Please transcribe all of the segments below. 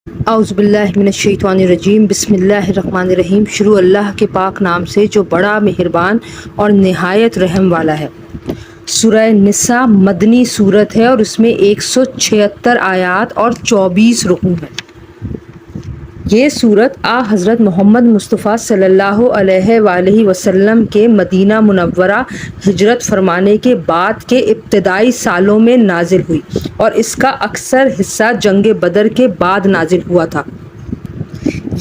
اعوذ باللہ من الشیطان الرجیم، بسم اللہ الرحمن الرحیم۔ شروع اللہ کے پاک نام سے جو بڑا مہربان اور نہایت رحم والا ہے۔ سورہ نساء مدنی صورت ہے اور اس میں 176 آیات اور 24 رکوع ہیں۔ یہ صورت حضرت محمد مصطفیٰ صلی اللہ علیہ وآلہ وسلم کے مدینہ منورہ ہجرت فرمانے کے بعد کے ابتدائی سالوں میں نازل ہوئی اور اس کا اکثر حصہ جنگ بدر کے بعد نازل ہوا تھا۔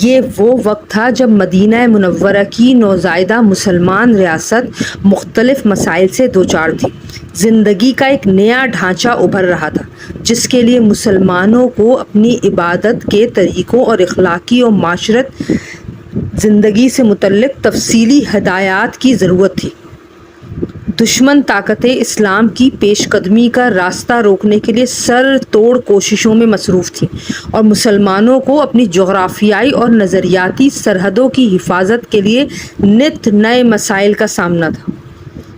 یہ وہ وقت تھا جب مدینہ منورہ کی نوزائیدہ مسلمان ریاست مختلف مسائل سے دوچار تھی۔ زندگی کا ایک نیا ڈھانچہ ابھر رہا تھا جس کے لیے مسلمانوں کو اپنی عبادت کے طریقوں اور اخلاقی اور معاشرت زندگی سے متعلق تفصیلی ہدایات کی ضرورت تھی۔ دشمن طاقتیں اسلام کی پیش قدمی کا راستہ روکنے کے لیے سر توڑ کوششوں میں مصروف تھیں اور مسلمانوں کو اپنی جغرافیائی اور نظریاتی سرحدوں کی حفاظت کے لیے نت نئے مسائل کا سامنا تھا۔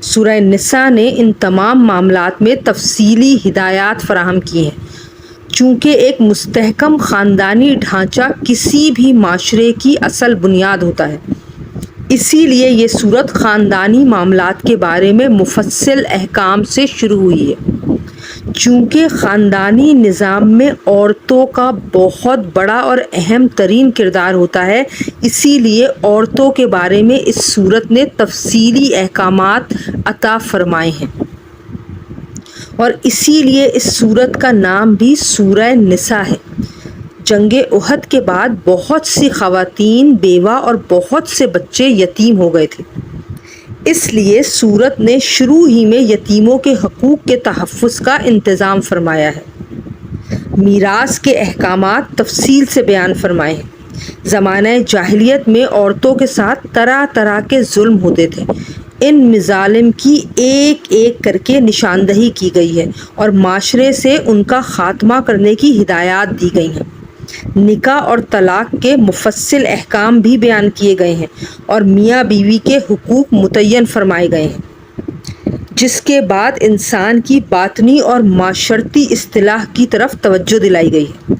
سورہ نساء نے ان تمام معاملات میں تفصیلی ہدایات فراہم کی ہیں۔ چونکہ ایک مستحکم خاندانی ڈھانچہ کسی بھی معاشرے کی اصل بنیاد ہوتا ہے، اسی لیے یہ صورت خاندانی معاملات کے بارے میں مفصل احکام سے شروع ہوئی ہے۔ چونکہ خاندانی نظام میں عورتوں کا بہت بڑا اور اہم ترین کردار ہوتا ہے، اسی لیے عورتوں کے بارے میں اس صورت نے تفصیلی احکامات عطا فرمائے ہیں، اور اسی لیے اس صورت کا نام بھی سورہ نساء ہے۔ جنگ احد کے بعد بہت سی خواتین بیوہ اور بہت سے بچے یتیم ہو گئے تھے، اس لیے سورت نے شروع ہی میں یتیموں کے حقوق کے تحفظ کا انتظام فرمایا ہے۔ میراث کے احکامات تفصیل سے بیان فرمائے ہیں۔ زمانہ جاہلیت میں عورتوں کے ساتھ طرح طرح کے ظلم ہوتے تھے۔ ان مظالم کی ایک ایک کر کے نشاندہی کی گئی ہے اور معاشرے سے ان کا خاتمہ کرنے کی ہدایات دی گئی ہیں۔ نکاح اور طلاق کے مفصل احکام بھی بیان کیے گئے ہیں اور میاں بیوی کے حقوق متعین فرمائے گئے ہیں، جس کے بعد انسان کی باطنی اور معاشرتی اصلاح کی طرف توجہ دلائی گئی ہے۔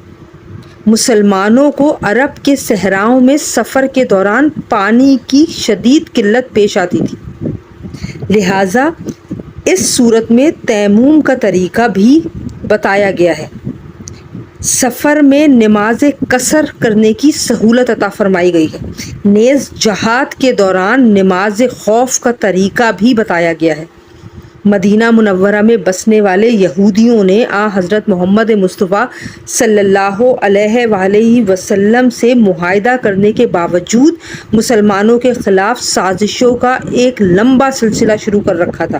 مسلمانوں کو عرب کے صحراؤں میں سفر کے دوران پانی کی شدید قلت پیش آتی تھی، لہٰذا اس صورت میں تیمم کا طریقہ بھی بتایا گیا ہے۔ سفر میں نماز قصر کرنے کی سہولت عطا فرمائی گئی ہے۔ نیز جہاد کے دوران نماز خوف کا طریقہ بھی بتایا گیا ہے۔ مدینہ منورہ میں بسنے والے یہودیوں نے حضرت محمد مصطفیٰ صلی اللہ علیہ وآلہ وسلم سے معاہدہ کرنے کے باوجود مسلمانوں کے خلاف سازشوں کا ایک لمبا سلسلہ شروع کر رکھا تھا۔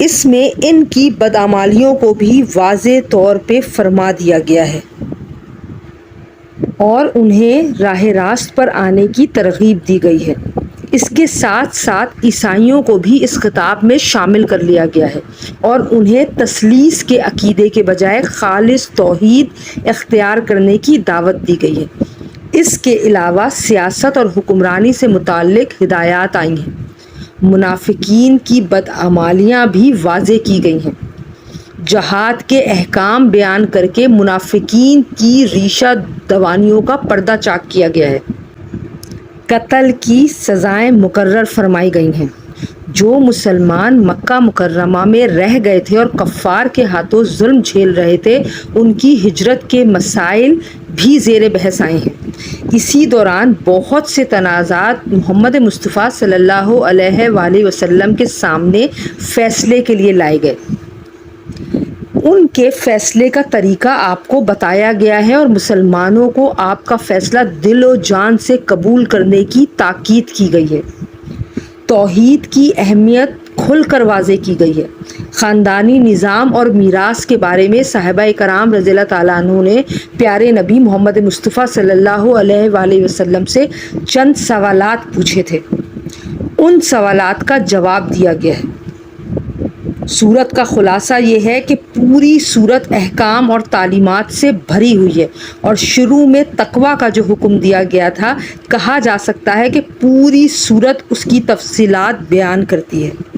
اس میں ان کی بدعمالیوں کو بھی واضح طور پہ فرما دیا گیا ہے اور انہیں راہ راست پر آنے کی ترغیب دی گئی ہے۔ اس کے ساتھ ساتھ عیسائیوں کو بھی اس خطاب میں شامل کر لیا گیا ہے اور انہیں تثلیث کے عقیدے کے بجائے خالص توحید اختیار کرنے کی دعوت دی گئی ہے۔ اس کے علاوہ سیاست اور حکمرانی سے متعلق ہدایات آئی ہیں۔ منافقین کی بدعمالیاں بھی واضح کی گئی ہیں۔ جہاد کے احکام بیان کر کے منافقین کی ریشہ دوانیوں کا پردہ چاک کیا گیا ہے۔ قتل کی سزائیں مقرر فرمائی گئی ہیں۔ جو مسلمان مکہ مکرمہ میں رہ گئے تھے اور کفار کے ہاتھوں ظلم جھیل رہے تھے، ان کی ہجرت کے مسائل بھی زیر بحث آئے ہیں۔ اسی دوران بہت سے تنازعات محمد مصطفیٰ صلی اللہ علیہ وآلہ وسلم کے سامنے فیصلے کے لیے لائے گئے۔ ان کے فیصلے کا طریقہ آپ کو بتایا گیا ہے اور مسلمانوں کو آپ کا فیصلہ دل و جان سے قبول کرنے کی تاکید کی گئی ہے۔ توحید کی اہمیت کھل کر واضح کی گئی ہے۔ خاندانی نظام اور میراث کے بارے میں صحابہ کرام رضی اللہ تعالیٰ عنہ نے پیارے نبی محمد مصطفیٰ صلی اللہ علیہ وآلہ وسلم سے چند سوالات پوچھے تھے۔ ان سوالات کا جواب دیا گیا ہے۔ سورت کا خلاصہ یہ ہے کہ پوری سورت احکام اور تعلیمات سے بھری ہوئی ہے اور شروع میں تقویٰ کا جو حکم دیا گیا تھا، کہا جا سکتا ہے کہ پوری سورت اس کی تفصیلات بیان کرتی ہے۔